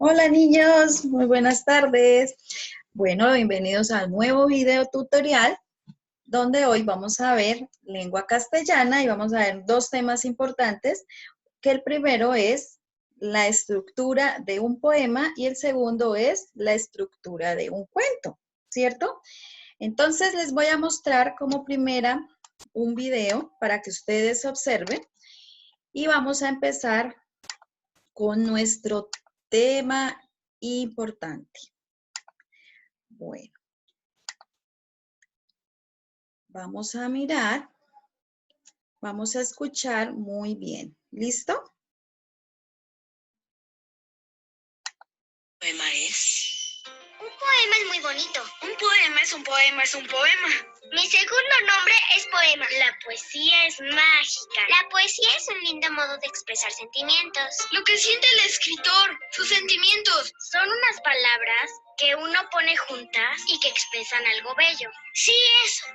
Hola niños, muy buenas tardes. Bueno, bienvenidos al nuevo video tutorial donde hoy vamos a ver lengua castellana y vamos a ver dos temas importantes, que el primero es la estructura de un poema y el segundo es la estructura de un cuento, ¿cierto? Entonces les voy a mostrar como primera un video para que ustedes observen y vamos a empezar con nuestro tema importante. Bueno, vamos a mirar, vamos a escuchar muy bien. ¿Listo? Poema es. Un poema es muy bonito. Un poema es un poema es un poema. Mi segundo nombre es poema. La poesía es mágica. La poesía es un lindo modo de expresar sentimientos. Lo que siente el escritor, sus sentimientos. Son unas palabras que uno pone juntas y que expresan algo bello. Sí, eso.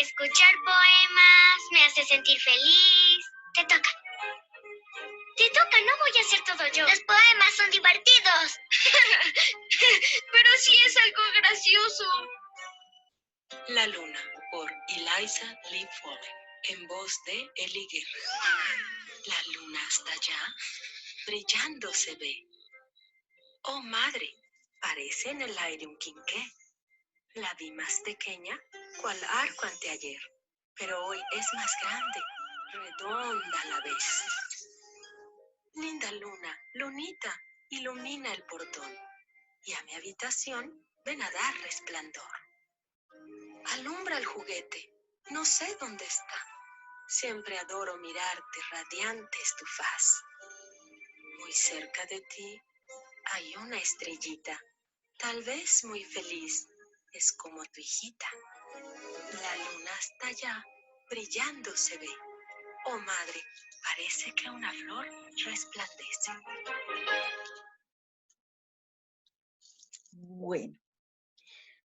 Escuchar poemas me hace sentir feliz. Te toca. Te toca, no voy a hacer todo yo. Los poemas son divertidos. Pero sí es algo gracioso. La luna, por Eliza Lee Fallen, en voz de Eli Guerra. La luna hasta allá, brillando se ve. Oh madre, parece en el aire un quinqué. La vi más pequeña, cual arco anteayer, pero hoy es más grande, redonda a la vez. Linda luna, lunita, ilumina el portón, y a mi habitación ven a dar resplandor. Alumbra el juguete, no sé dónde está. Siempre adoro mirarte, radiante es tu faz. Muy cerca de ti hay una estrellita, tal vez muy feliz, es como tu hijita. La luna hasta allá, brillando se ve. Oh madre, parece que una flor resplandece. Bueno,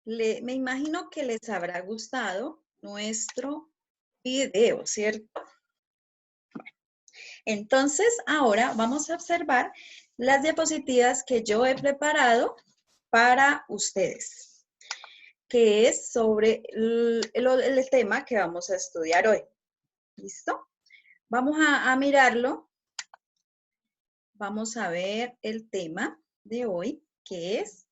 me imagino que les habrá gustado nuestro video, ¿cierto? Entonces, ahora vamos a observar las diapositivas que yo he preparado para ustedes, que es sobre el tema que vamos a estudiar hoy. ¿Listo? Vamos a mirarlo. Vamos a ver el tema de hoy, que es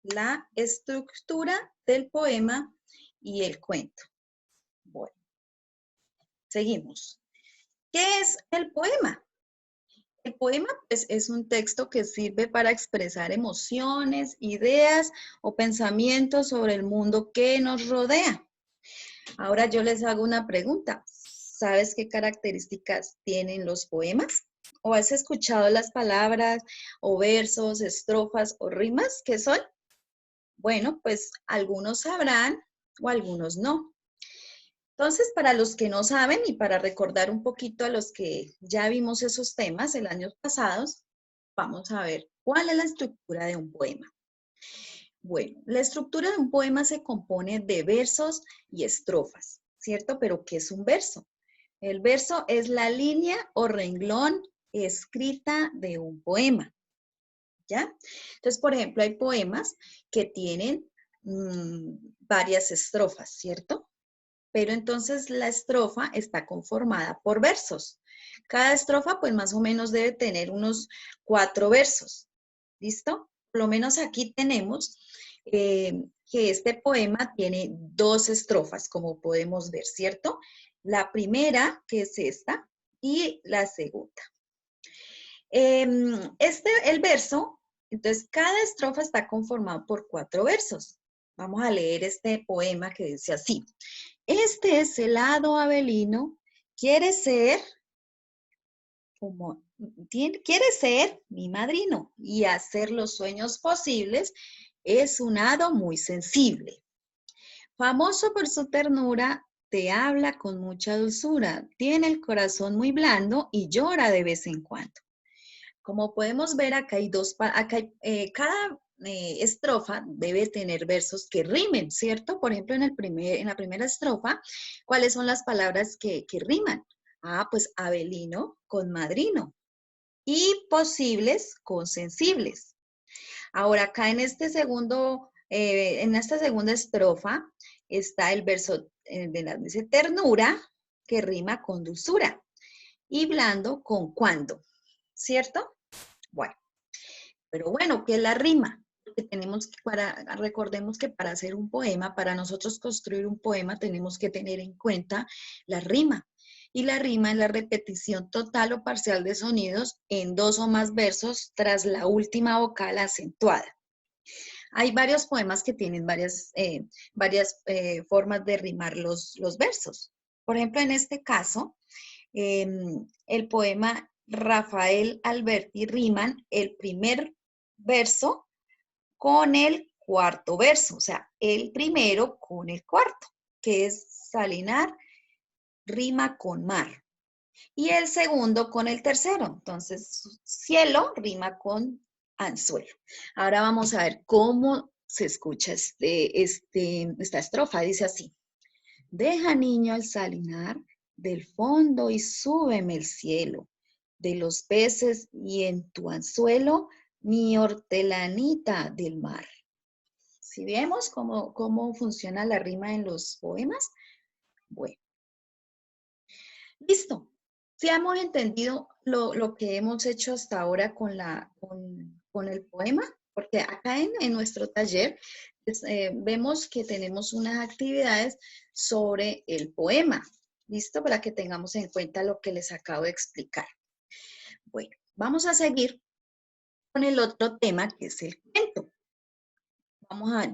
la estructura del poema y el cuento. Bueno, seguimos. ¿Qué es el poema? El poema pues, es un texto que sirve para expresar emociones, ideas o pensamientos sobre el mundo que nos rodea. Ahora yo les hago una pregunta. ¿Sabes qué características tienen los poemas? ¿O has escuchado las palabras o versos, estrofas o rimas? ¿Qué son? Bueno, pues algunos sabrán o algunos no. Entonces, para los que no saben y para recordar un poquito a los que ya vimos esos temas el año pasado, vamos a ver cuál es la estructura de un poema. Bueno, la estructura de un poema se compone de versos y estrofas, ¿cierto? Pero ¿qué es un verso? El verso es la línea o renglón escrita de un poema, ¿ya? Entonces, por ejemplo, hay poemas que tienen varias estrofas, ¿cierto? Pero entonces la estrofa está conformada por versos. Cada estrofa, pues más o menos debe tener unos 4 versos, ¿listo? Por lo menos aquí tenemos que este poema tiene 2 estrofas, como podemos ver, ¿cierto? La primera, que es esta, y la segunda. El verso, entonces cada estrofa está conformada por 4 versos. Vamos a leer este poema que dice así. Este es el hado Abelino, quiere ser mi madrino y hacer los sueños posibles. Es un hado muy sensible. Famoso por su ternura, te habla con mucha dulzura. Tiene el corazón muy blando y llora de vez en cuando. Como podemos ver, acá hay cada estrofa debe tener versos que rimen, ¿cierto? Por ejemplo, en la primera estrofa, ¿cuáles son las palabras que riman? Ah, pues Abelino con madrino y posibles con sensibles. Ahora, acá en este segundo, en esta segunda estrofa está el verso dice ternura, que rima con dulzura, y blando con cuando, ¿cierto? Bueno, pero bueno, ¿qué es la rima? Porque recordemos que para hacer un poema, para nosotros construir un poema, tenemos que tener en cuenta la rima. Y la rima es la repetición total o parcial de sonidos en dos o más versos tras la última vocal acentuada. Hay varios poemas que tienen varias formas de rimar los versos. Por ejemplo, en este caso, el poema Rafael Alberti riman el primer verso con el cuarto verso, o sea, el primero con el cuarto, que es salinar, rima con mar. Y el segundo con el tercero, entonces cielo rima con anzuelo. Ahora vamos a ver cómo se escucha esta estrofa, dice así. Deja, niño, el salinar del fondo y súbeme el cielo de los peces y en tu anzuelo mi hortelanita del mar. ¿Sí vemos cómo funciona la rima en los poemas? Bueno, listo. Si hemos entendido lo que hemos hecho hasta ahora con el poema, porque acá en nuestro taller pues, vemos que tenemos unas actividades sobre el poema. ¿Listo? Para que tengamos en cuenta lo que les acabo de explicar. Bueno, vamos a seguir con el otro tema que es el cuento.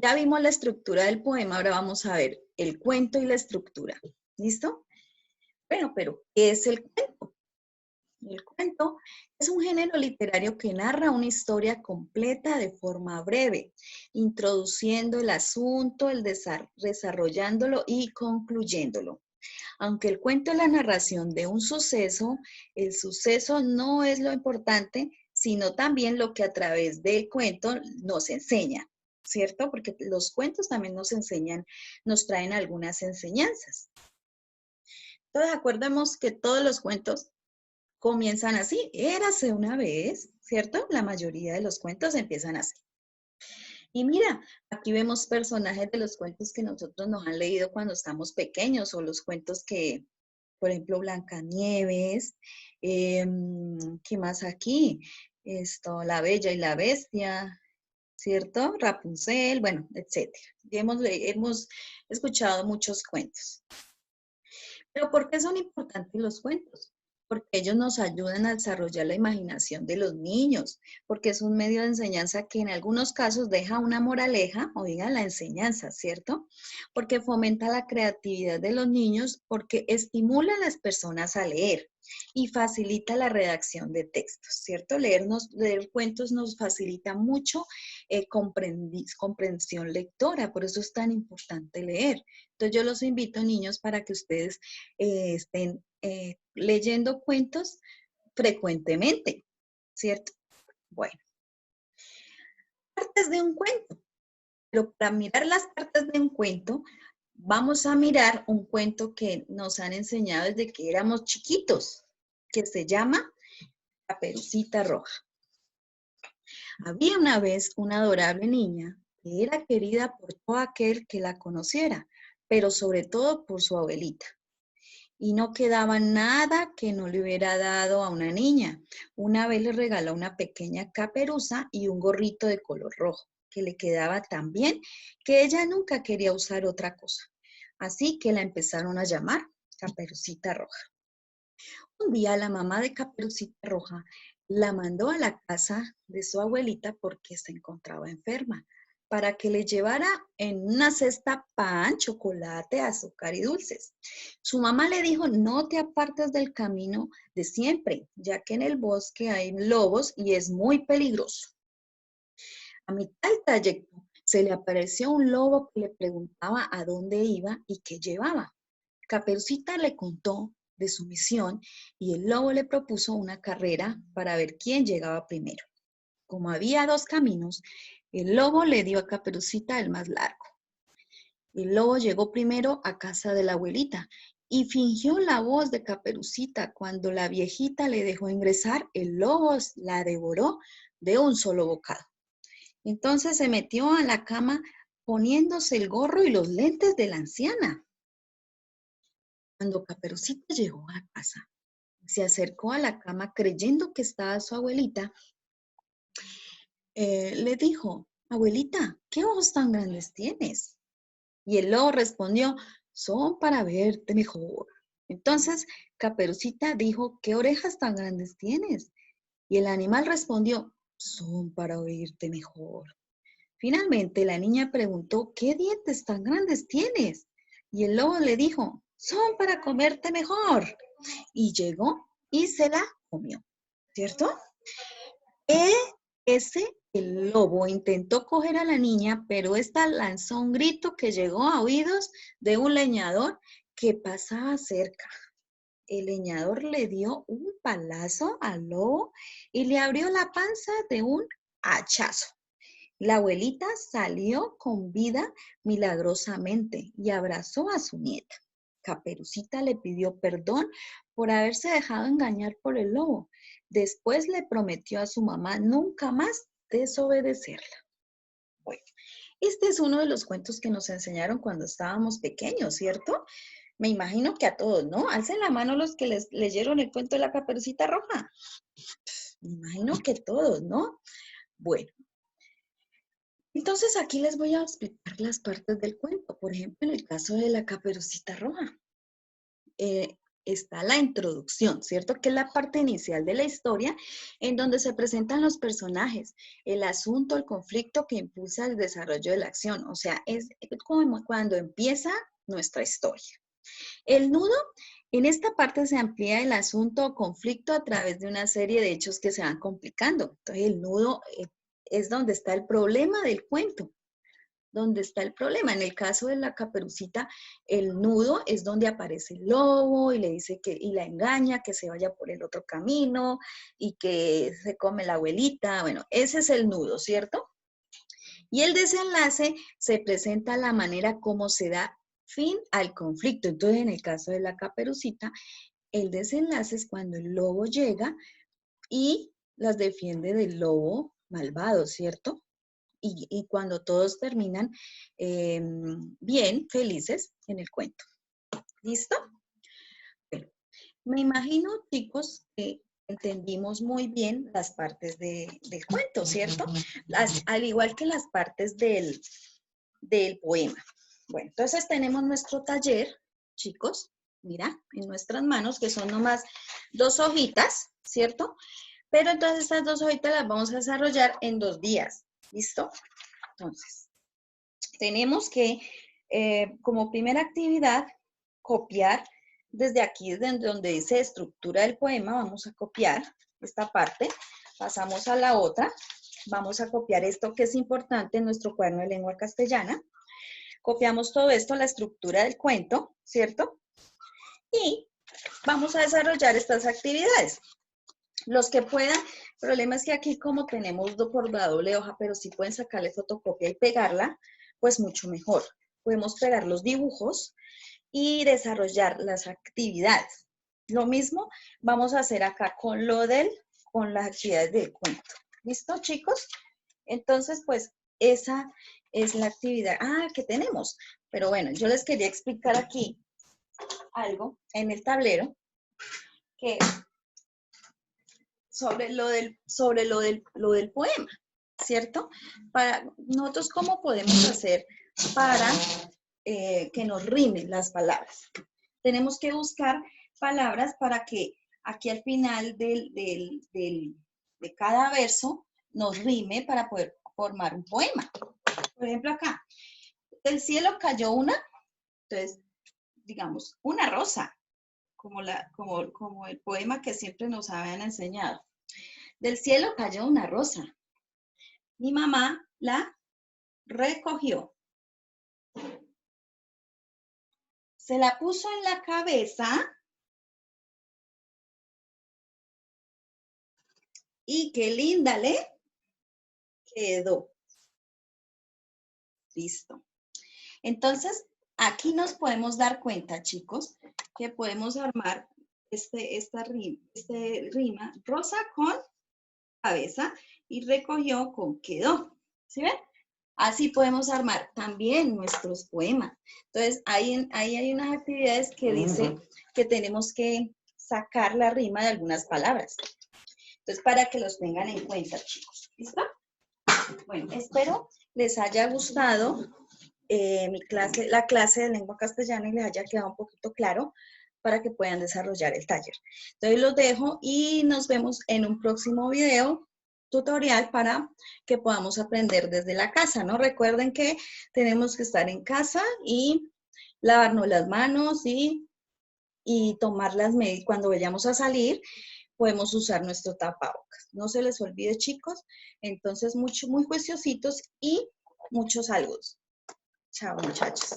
Ya vimos la estructura del poema, ahora vamos a ver el cuento y la estructura. ¿Listo? Bueno, pero ¿qué es el cuento? El cuento es un género literario que narra una historia completa de forma breve, introduciendo el asunto, desarrollándolo y concluyéndolo. Aunque el cuento es la narración de un suceso, el suceso no es lo importante, sino también lo que a través del cuento nos enseña, ¿cierto? Porque los cuentos también nos enseñan, nos traen algunas enseñanzas. Entonces, acordemos que todos los cuentos comienzan así. Érase una vez, ¿cierto? La mayoría de los cuentos empiezan así. Y mira, aquí vemos personajes de los cuentos que nosotros nos han leído cuando estamos pequeños o los cuentos que, por ejemplo, Blancanieves, ¿qué más aquí? La Bella y la Bestia, ¿cierto? Rapunzel, bueno, etcétera. Y hemos escuchado muchos cuentos. Pero ¿por qué son importantes los cuentos? Porque ellos nos ayudan a desarrollar la imaginación de los niños, porque es un medio de enseñanza que en algunos casos deja una moraleja, oiga, la enseñanza, ¿cierto? Porque fomenta la creatividad de los niños, porque estimula a las personas a leer y facilita la redacción de textos, ¿cierto? Leer cuentos nos facilita mucho comprensión lectora, por eso es tan importante leer. Entonces yo los invito, niños, para que ustedes estén leyendo cuentos frecuentemente, ¿cierto? Bueno, partes de un cuento. Pero para mirar las partes de un cuento, vamos a mirar un cuento que nos han enseñado desde que éramos chiquitos, que se llama Caperucita Roja. Había una vez una adorable niña que era querida por todo aquel que la conociera, pero sobre todo por su abuelita. Y no quedaba nada que no le hubiera dado a una niña. Una vez le regaló una pequeña caperuza y un gorrito de color rojo, que le quedaba tan bien que ella nunca quería usar otra cosa. Así que la empezaron a llamar Caperucita Roja. Un día la mamá de Caperucita Roja la mandó a la casa de su abuelita porque se encontraba enferma, para que le llevara en una cesta pan, chocolate, azúcar y dulces. Su mamá le dijo, no te apartes del camino de siempre, ya que en el bosque hay lobos y es muy peligroso. A mitad del trayecto se le apareció un lobo que le preguntaba a dónde iba y qué llevaba. Caperucita le contó de su misión y el lobo le propuso una carrera para ver quién llegaba primero. Como había dos caminos, el lobo le dio a Caperucita el más largo. El lobo llegó primero a casa de la abuelita y fingió la voz de Caperucita. Cuando la viejita le dejó ingresar, el lobo la devoró de un solo bocado. Entonces se metió a la cama poniéndose el gorro y los lentes de la anciana. Cuando Caperucita llegó a casa, se acercó a la cama creyendo que estaba su abuelita. Le dijo, abuelita, ¿qué ojos tan grandes tienes? Y el lobo respondió, son para verte mejor. Entonces Caperucita dijo, ¿qué orejas tan grandes tienes? Y el animal respondió, son para oírte mejor. Finalmente la niña preguntó, ¿qué dientes tan grandes tienes? Y el lobo le dijo, son para comerte mejor. Y llegó y se la comió, ¿cierto? El lobo intentó coger a la niña, pero ésta lanzó un grito que llegó a oídos de un leñador que pasaba cerca. El leñador le dio un palazo al lobo y le abrió la panza de un hachazo. La abuelita salió con vida milagrosamente y abrazó a su nieta. Caperucita le pidió perdón por haberse dejado engañar por el lobo. Después le prometió a su mamá nunca más desobedecerla. Bueno, este es uno de los cuentos que nos enseñaron cuando estábamos pequeños, ¿cierto? Me imagino que a todos, ¿no? Alcen la mano los que les leyeron el cuento de la Caperucita Roja. Me imagino que todos, ¿no? Bueno, entonces aquí les voy a explicar las partes del cuento. Por ejemplo, en el caso de la Caperucita Roja, está la introducción, ¿cierto? Que es la parte inicial de la historia en donde se presentan los personajes, el asunto, el conflicto que impulsa el desarrollo de la acción. O sea, es como cuando empieza nuestra historia. El nudo, en esta parte se amplía el asunto o conflicto a través de una serie de hechos que se van complicando. Entonces, el nudo es donde está el problema del cuento, donde está el problema. En el caso de la Caperucita, el nudo es donde aparece el lobo y le dice que, y la engaña, que se vaya por el otro camino y que se come la abuelita. Bueno, ese es el nudo, ¿cierto? Y el desenlace se presenta la manera como se da fin al conflicto. Entonces, en el caso de la Caperucita, el desenlace es cuando el lobo llega y las defiende del lobo malvado, ¿cierto? Y cuando todos terminan bien, felices en el cuento. ¿Listo? Bueno, me imagino, chicos, que entendimos muy bien las partes del cuento, ¿cierto? Al igual que las partes del poema. Bueno, entonces tenemos nuestro taller, chicos, mira, en nuestras manos, que son nomás 2 hojitas, ¿cierto? Pero entonces estas 2 hojitas las vamos a desarrollar en 2 días, ¿listo? Entonces, tenemos que, como primera actividad, copiar desde aquí, desde donde dice estructura del poema, vamos a copiar esta parte, pasamos a la otra, vamos a copiar esto que es importante en nuestro cuaderno de lengua castellana, copiamos todo esto, la estructura del cuento, ¿cierto? Y vamos a desarrollar estas actividades. Los que puedan, el problema es que aquí como tenemos por la doble hoja, pero si pueden sacarle fotocopia y pegarla, pues mucho mejor. Podemos pegar los dibujos y desarrollar las actividades. Lo mismo vamos a hacer acá con las actividades del cuento. ¿Listo, chicos? Entonces, pues esa es la actividad que tenemos. Pero bueno, yo les quería explicar aquí algo en el tablero que sobre lo del poema, ¿cierto? Para nosotros, ¿cómo podemos hacer para que nos rimen las palabras? Tenemos que buscar palabras para que aquí al final de cada verso nos rime para poder formar un poema. Por ejemplo, acá, del cielo cayó una, entonces, digamos, una rosa, como el poema que siempre nos habían enseñado. Del cielo cayó una rosa. Mi mamá la recogió. Se la puso en la cabeza y qué linda le quedó. Listo. Entonces, aquí nos podemos dar cuenta, chicos, que podemos armar esta rima, rosa con cabeza y recogió con quedó, ¿Sí ven? Así podemos armar también nuestros poemas. Entonces, ahí hay unas actividades que dice que tenemos que sacar la rima de algunas palabras. Entonces, para que los tengan en cuenta, chicos. ¿Listo? Bueno, espero les haya gustado la clase de lengua castellana y les haya quedado un poquito claro para que puedan desarrollar el taller. Entonces, los dejo y nos vemos en un próximo video tutorial para que podamos aprender desde la casa, ¿no? Recuerden que tenemos que estar en casa y lavarnos las manos y tomar las medidas. Cuando vayamos a salir, podemos usar nuestro tapabocas. No se les olvide, chicos. Entonces, muy juiciositos y muchos saludos. Chao, muchachos.